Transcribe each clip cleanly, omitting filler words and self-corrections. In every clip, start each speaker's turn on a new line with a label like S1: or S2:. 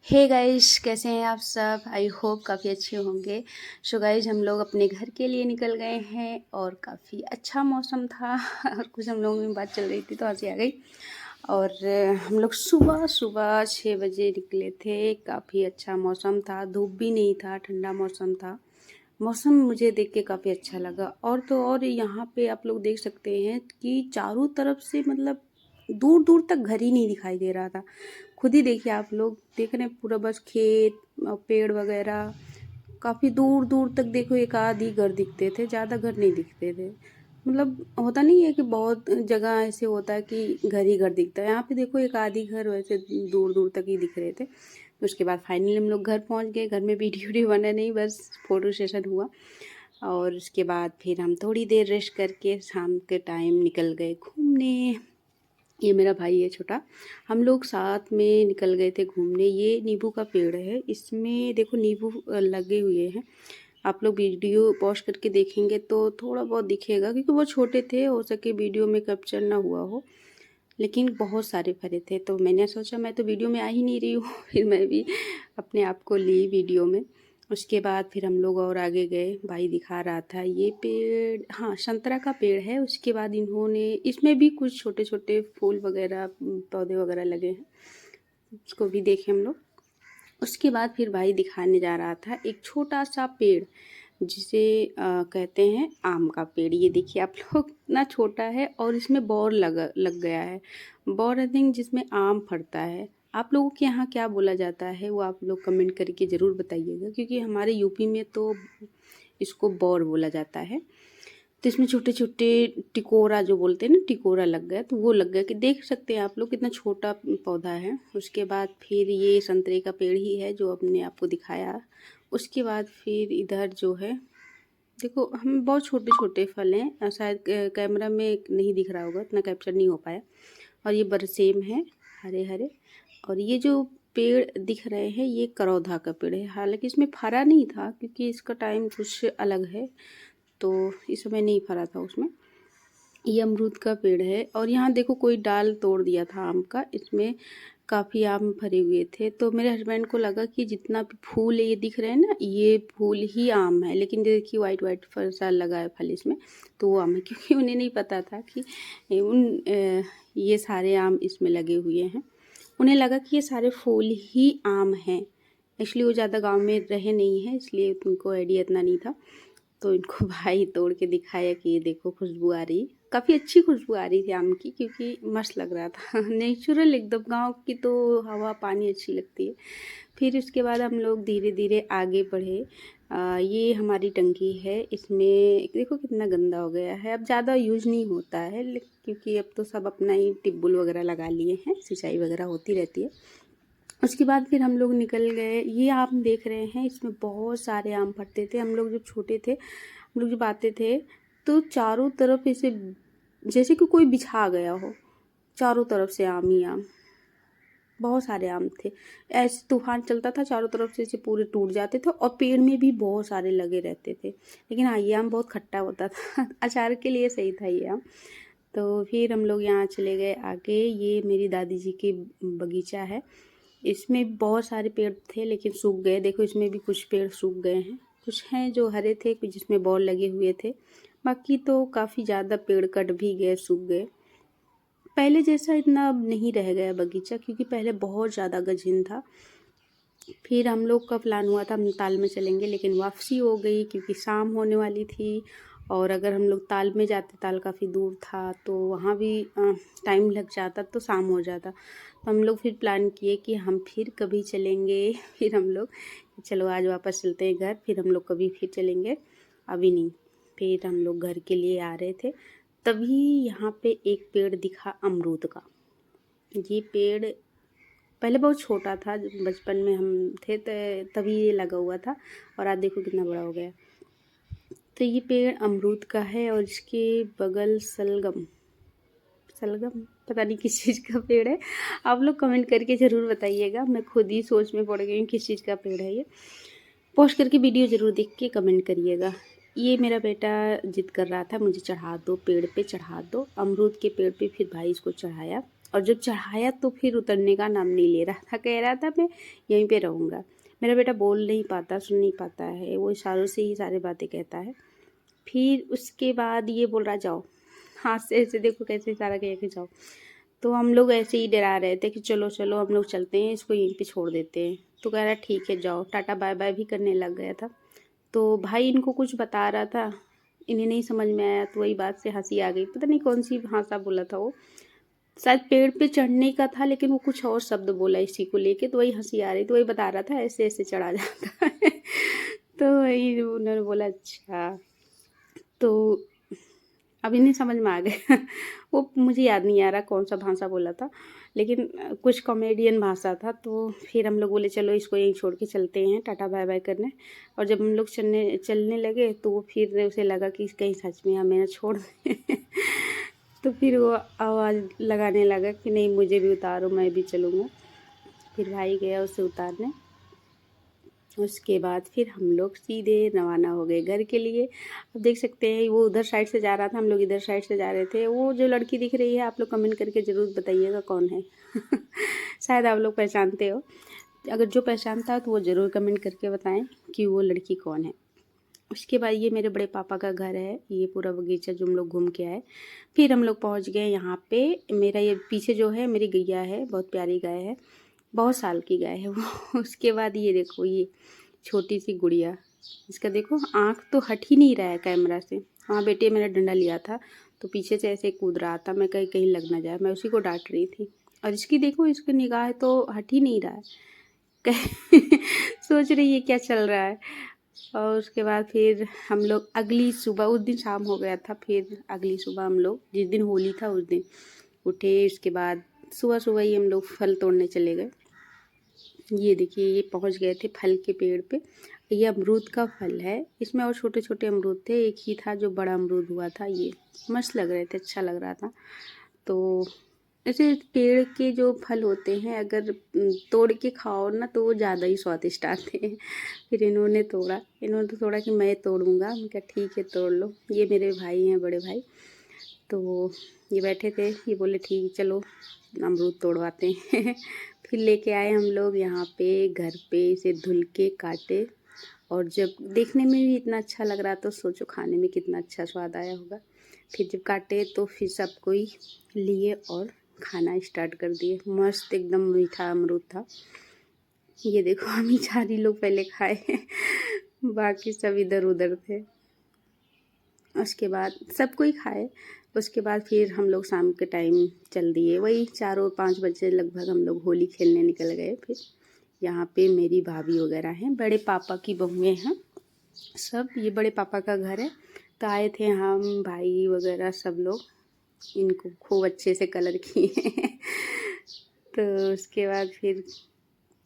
S1: Hey guys, कैसे हैं आप सब। आई होप काफ़ी अच्छे होंगे। सो गाइस, हम लोग अपने घर के लिए निकल गए हैं और काफ़ी अच्छा मौसम था और कुछ हम लोगों में बात चल रही थी तो हंसी आ गई। और हम लोग सुबह सुबह 6 बजे निकले थे। काफ़ी अच्छा मौसम था, धूप भी नहीं था, ठंडा मौसम था। मौसम मुझे देख के काफ़ी अच्छा लगा। और तो और यहाँ पे आप लोग देख सकते हैं कि चारों तरफ से मतलब दूर दूर तक घर ही नहीं दिखाई दे रहा था। खुद ही देखिए, आप लोग देख रहे हैं पूरा बस खेत और पेड़ वगैरह। काफ़ी दूर दूर तक देखो एक आध ही घर दिखते थे, ज़्यादा घर नहीं दिखते थे। मतलब होता नहीं है कि बहुत जगह ऐसे होता है कि घर ही घर दिखता है, यहाँ पे देखो एक आधी घर वैसे दूर दूर तक ही दिख रहे थे। उसके बाद फाइनली हम लोग घर पहुंच गए। घर में वीडियो बना नहीं, बस फ़ोटो सेशन हुआ। और उसके बाद फिर हम थोड़ी देर रेस्ट करके शाम के टाइम निकल गए घूमने। ये मेरा भाई है छोटा। हम लोग साथ में निकल गए थे घूमने। ये नींबू का पेड़ है, इसमें देखो नींबू लगे हुए हैं। आप लोग वीडियो पॉज करके देखेंगे तो थोड़ा बहुत दिखेगा, क्योंकि वो छोटे थे, हो सके वीडियो में कैप्चर ना हुआ हो, लेकिन बहुत सारे फरे थे। तो मैंने सोचा मैं तो वीडियो में आ ही नहीं रही हूँ फिर मैं भी अपने आप को ली वीडियो में। उसके बाद फिर हम लोग और आगे गए। भाई दिखा रहा था ये पेड़, हाँ संतरा का पेड़ है। उसके बाद इन्होंने इसमें भी कुछ छोटे छोटे फूल वगैरह पौधे वगैरह लगे हैं, उसको भी देखे हम लोग। उसके बाद फिर भाई दिखाने जा रहा था एक छोटा सा पेड़, जिसे कहते हैं आम का पेड़। ये देखिए आप लोग, इतना छोटा है और इसमें बौर लग गया है। बौर आई थिंक जिसमें आम फरता है। आप लोगों के यहाँ क्या बोला जाता है वो आप लोग कमेंट करके ज़रूर बताइएगा, क्योंकि हमारे यूपी में तो इसको बौर बोला जाता है। तो इसमें छोटे छोटे टिकोरा जो बोलते हैं ना, टिकोरा लग गया, तो वो लग गया कि देख सकते हैं आप लोग कितना छोटा पौधा है। उसके बाद फिर ये संतरे का पेड़ ही है जो अपने आपको दिखाया। उसके बाद फिर इधर जो है देखो, हम बहुत छोटे छोटे फल हैं, शायद कैमरा में नहीं दिख रहा होगा, इतना कैप्चर नहीं हो पाया। और ये बरसेम है, हरे हरे। और ये जो पेड़ दिख रहे हैं ये करौधा का पेड़ है। हालांकि इसमें फरा नहीं था क्योंकि इसका टाइम कुछ अलग है, तो इस समय नहीं फरा था उसमें। ये अमरूद का पेड़ है। और यहाँ देखो कोई डाल तोड़ दिया था आम का, इसमें काफ़ी आम भरे हुए थे। तो मेरे हस्बैंड को लगा कि जितना भी फूल ये दिख रहे हैं ना, ये फूल ही आम है, लेकिन देखिए वाइट वाइट फल लगा है फल इसमें, तो वो आम है। क्योंकि उन्हें नहीं पता था कि ये सारे आम इसमें लगे हुए हैं। उन्हें लगा कि ये सारे फूल ही आम हैं। इसलिए वो ज़्यादा गांव में रहे नहीं हैं, इसलिए उनको आइडिया इतना नहीं था। तो इनको भाई तोड़ के दिखाया कि ये देखो खुशबू आ रही, काफ़ी अच्छी खुशबू आ रही थी आम की, क्योंकि मस्त लग रहा था नेचुरल एकदम। गांव की तो हवा पानी अच्छी लगती है। फिर उसके बाद हम लोग धीरे धीरे आगे बढ़े। ये हमारी टंकी है, इसमें देखो कितना गंदा हो गया है। अब ज़्यादा यूज नहीं होता है, क्योंकि अब तो सब अपना ही टिब्बुल वगैरह लगा लिए हैं, सिंचाई वगैरह होती रहती है। उसके बाद फिर हम लोग निकल गए। ये आम देख रहे हैं, इसमें बहुत सारे आम फरते थे। हम लोग जब छोटे थे, हम लोग जब आते थे तो चारों तरफ ऐसे जैसे कि कोई बिछा गया हो, चारों तरफ से आम ही आम, बहुत सारे आम थे। ऐसे तूफान चलता था, चारों तरफ से ऐसे पूरे टूट जाते थे, और पेड़ में भी बहुत सारे लगे रहते थे। लेकिन हाँ, ये आम बहुत खट्टा होता था अचार के लिए सही था ये आम। तो फिर हम लोग यहाँ चले गए आगे। ये मेरी दादी जी की बगीचा है। इसमें बहुत सारे पेड़ थे लेकिन सूख गए। देखो इसमें भी कुछ पेड़ सूख गए हैं, कुछ हैं जो हरे थे, कुछ जिसमें बॉल लगे हुए थे। बाकी तो काफ़ी ज़्यादा पेड़ कट भी गए, सूख गए। पहले जैसा इतना अब नहीं रह गया बगीचा, क्योंकि पहले बहुत ज़्यादा गजीन था। फिर हम लोग का प्लान हुआ था हम ताल में चलेंगे, लेकिन वापसी हो गई क्योंकि शाम होने वाली थी। और अगर हम लोग ताल में जाते, ताल काफ़ी दूर था, तो वहाँ भी टाइम लग जाता, तो शाम हो जाता। तो हम लोग फिर प्लान किए कि हम फिर कभी चलेंगे फिर हम लोग, चलो आज वापस चलते हैं घर, फिर हम लोग कभी फिर चलेंगे, अभी नहीं। फिर हम लोग घर के लिए आ रहे थे, तभी यहाँ पे एक पेड़ दिखा अमरूद का। ये पेड़ पहले बहुत छोटा था, जब बचपन में हम थे तभी ये लगा हुआ था, और आज देखो कितना बड़ा हो गया। तो ये पेड़ अमरूद का है, और इसके बगल सलगम सलगम पता नहीं किस चीज़ का पेड़ है। आप लोग कमेंट करके ज़रूर बताइएगा, मैं खुद ही सोच में पड़ गई हूँ किस चीज़ का पेड़ है ये। पोस्ट करके वीडियो ज़रूर देख के कमेंट करिएगा। ये मेरा बेटा जिद कर रहा था मुझे चढ़ा दो, पेड़ पे चढ़ा दो। अमरूद के पेड़ पे फिर भाई इसको चढ़ाया। और जब चढ़ाया तो फिर उतरने का नाम नहीं ले रहा था, कह रहा था मैं यहीं पे रहूँगा। मेरा बेटा बोल नहीं पाता, सुन नहीं पाता है, वो इशारों से ही सारी बातें कहता है। फिर उसके बाद ये बोल रहा जाओ, हाथ से ऐसे देखो कैसे इशारा किया कि जाओ। तो हम लोग ऐसे ही डरा रहे थे कि चलो चलो हम लोग चलते हैं, इसको यहीं पे छोड़ देते हैं। तो कह रहा ठीक है जाओ, टाटा बाय बाय भी करने लग गया था। तो भाई इनको कुछ बता रहा था, इन्हें नहीं समझ में आया, तो वही बात से हंसी आ गई। पता नहीं कौन सी भाषा बोला था वो, शायद पेड़ पे चढ़ने का था, लेकिन वो कुछ और शब्द बोला इसी को लेके, तो वही हंसी आ रही। तो वही बता रहा था ऐसे ऐसे चढ़ा जाता है। तो वही उन्होंने बोला अच्छा। तो अब इन्हें समझ में आ गया। वो मुझे याद नहीं आ रहा कौन सा भाषा बोला था, लेकिन कुछ कॉमेडियन भाषा था। तो फिर हम लोग बोले चलो इसको यहीं छोड़ के चलते हैं टाटा बाय बाय करने। और जब हम लोग चलने लगे तो वो फिर उसे लगा कि कहीं सच में हमें ना छोड़ दें। तो फिर वो आवाज़ लगाने लगा कि नहीं मुझे भी उतारो, मैं भी चलूँगा। फिर भाई गया उसे उतारने। उसके बाद फिर हम लोग सीधे रवाना हो गए घर के लिए। अब देख सकते हैं वो उधर साइड से जा रहा था, हम लोग इधर साइड से जा रहे थे। वो जो लड़की दिख रही है आप लोग कमेंट करके ज़रूर बताइएगा कौन है। शायद आप लोग पहचानते हो, अगर जो पहचानता है तो वो ज़रूर कमेंट करके बताएं कि वो लड़की कौन है। उसके बाद ये मेरे बड़े पापा का घर है, ये पूरा बगीचा जो हम लोग घूम के आए। फिर हम लोग पहुँच गए यहाँ पे। मेरा ये पीछे जो है मेरी गैया है, बहुत प्यारी गाय है, बहुत साल की गाय है वो। उसके बाद ये देखो ये छोटी सी गुड़िया, इसका देखो आँख तो हट ही नहीं रहा है कैमरा से। हाँ बेटे मेरा डंडा लिया था तो पीछे से ऐसे कूद रहा था, मैं कहीं कहीं लग ना जाए, मैं उसी को डांट रही थी। और इसकी देखो इसकी निगाह तो हट ही नहीं रहा है, सोच रही है क्या चल रहा है। और उसके बाद फिर हम लोग अगली सुबह, उस दिन शाम हो गया था, फिर अगली सुबह हम लोग जिस दिन होली था उस दिन उठे। उसके बाद सुबह सुबह ही हम लोग फल तोड़ने चले गए। ये देखिए ये पहुंच गए थे फल के पेड़ पे। ये अमरूद का फल है, इसमें और छोटे छोटे अमरूद थे, एक ही था जो बड़ा अमरूद हुआ था। ये मस्त लग रहे थे, अच्छा लग रहा था। तो ऐसे पेड़ के जो फल होते हैं अगर तोड़ के खाओ ना तो वो ज़्यादा ही स्वादिष्ट आते हैं। फिर इन्होंने तो तोड़ा कि मैं तोड़ूंगा, मैं कहा ठीक है तोड़ लो। ये मेरे भाई हैं, बड़े भाई। तो ये बैठे थे, ये बोले ठीक चलो अमरूद तोड़वाते हैं। फिर लेके आए हम लोग यहाँ पे घर पे, इसे धुल के काटे। और जब देखने में भी इतना अच्छा लग रहा तो सोचो खाने में कितना अच्छा स्वाद आया होगा। फिर जब काटे तो फिर सब कोई लिए और खाना स्टार्ट कर दिए। मस्त एकदम मीठा अमरूद था। ये देखो हम ही 4 ही लोग पहले खाए, बाकी सब इधर उधर थे। उसके बाद सब कोई खाए। उसके बाद फिर हम लोग शाम के टाइम चल दिए, वही 4-5 बजे लगभग हम लोग होली खेलने निकल गए। फिर यहाँ पे मेरी भाभी वगैरह हैं, बड़े पापा की बहुएँ हैं सब, ये बड़े पापा का घर है। तो आए थे हम भाई वगैरह सब लोग, इनको खूब अच्छे से कलर किए। तो उसके बाद फिर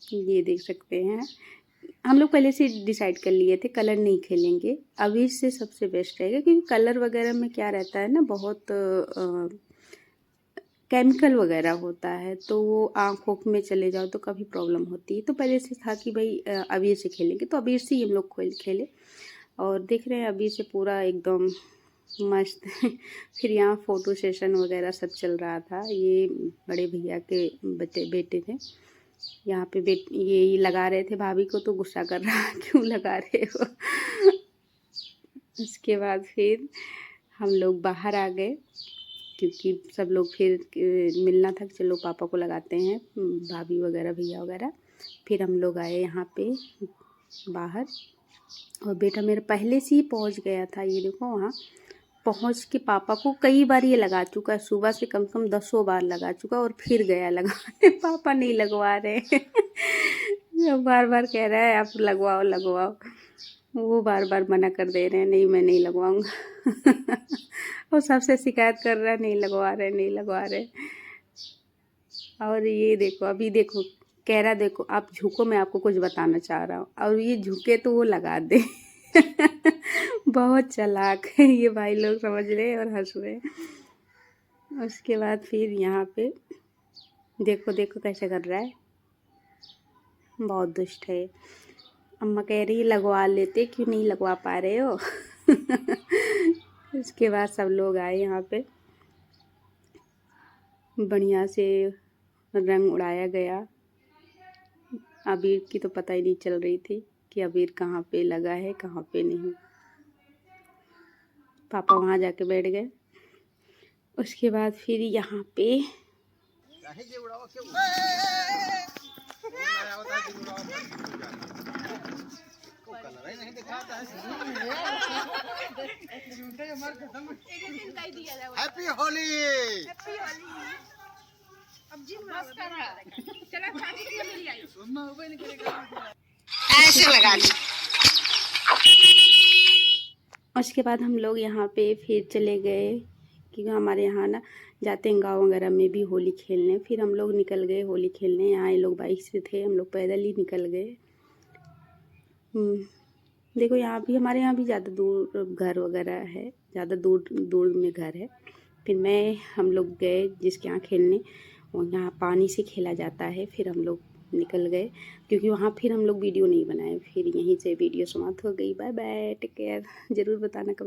S1: ये देख सकते हैं हम लोग पहले से डिसाइड कर लिए थे कलर नहीं खेलेंगे, अबीर से सबसे बेस्ट रहेगा। क्योंकि कलर वगैरह में क्या रहता है ना, बहुत केमिकल वगैरह होता है, तो वो आँखों में चले जाओ तो काफ़ी प्रॉब्लम होती है। तो पहले से था कि भाई अबीर से खेलेंगे, तो अबीर से ही हम लोग खेले। और देख रहे हैं अबीर से पूरा एकदम मस्त। फिर यहाँ फ़ोटो सेशन वगैरह सब चल रहा था। ये बड़े भैया के बेटे थे यहाँ पे, ये लगा रहे थे भाभी को, तो गुस्सा कर रहा क्यों लगा रहे हो। उसके बाद फिर हम लोग बाहर आ गए, क्योंकि सब लोग फिर मिलना था कि चलो पापा को लगाते हैं, भाभी वगैरह भैया वगैरह। फिर हम लोग आए यहाँ पे बाहर, और बेटा मेरा पहले से ही पहुँच गया था। ये देखो वहाँ पहुँच के पापा को कई बार ये लगा चुका है, सुबह से कम से कम 10 बार लगा चुका, और फिर गया लगाने। पापा नहीं लगवा रहे। बार बार कह रहा है आप लगवाओ लगवाओ, वो बार बार मना कर दे रहे हैं, नहीं मैं नहीं लगवाऊंगा। वो सबसे शिकायत कर रहा है नहीं लगवा रहे नहीं लगवा रहे। और ये देखो अभी देखो कह रहा देखो आप झुको, मैं आपको कुछ बताना चाह रहा हूँ, और ये झुके तो वो लगा दे। बहुत चालाक है ये भाई लोग, समझ रहे हैं और हंस रहे हैं। उसके बाद फिर यहाँ पे देखो देखो कैसे कर रहा है, बहुत दुष्ट है। अम्मा कह रही लगवा लेते, क्यों नहीं लगवा पा रहे हो। उसके बाद सब लोग आए यहाँ पे, बढ़िया से रंग उड़ाया गया। अबीर की तो पता ही नहीं चल रही थी कि अबीर कहाँ पे लगा है कहाँ पे नहीं। पापा वहाँ जाके बैठ गए। उसके बाद फिर यहाँ पे
S2: हैप्पी होली। ऐसे लगा ली।
S1: उसके बाद हम लोग यहाँ पे फिर चले गए क्योंकि हमारे यहाँ ना जाते हैं गाँव वगैरह में भी होली खेलने। फिर हम लोग निकल गए होली खेलने। यहाँ ये लोग बाइक से थे, हम लोग पैदल ही निकल गए। देखो यहाँ भी हमारे यहाँ भी ज़्यादा दूर घर वगैरह है, ज़्यादा दूर दूर में घर है। फिर हम लोग गए जिसके यहाँ खेलने, और यहाँ पानी से खेला जाता है। फिर हम लोग निकल गए क्योंकि वहाँ फिर हम लोग वीडियो नहीं बनाए। फिर यहीं से वीडियो समाप्त हो गई। Bye bye, take care. ज़रूर बताना कभी।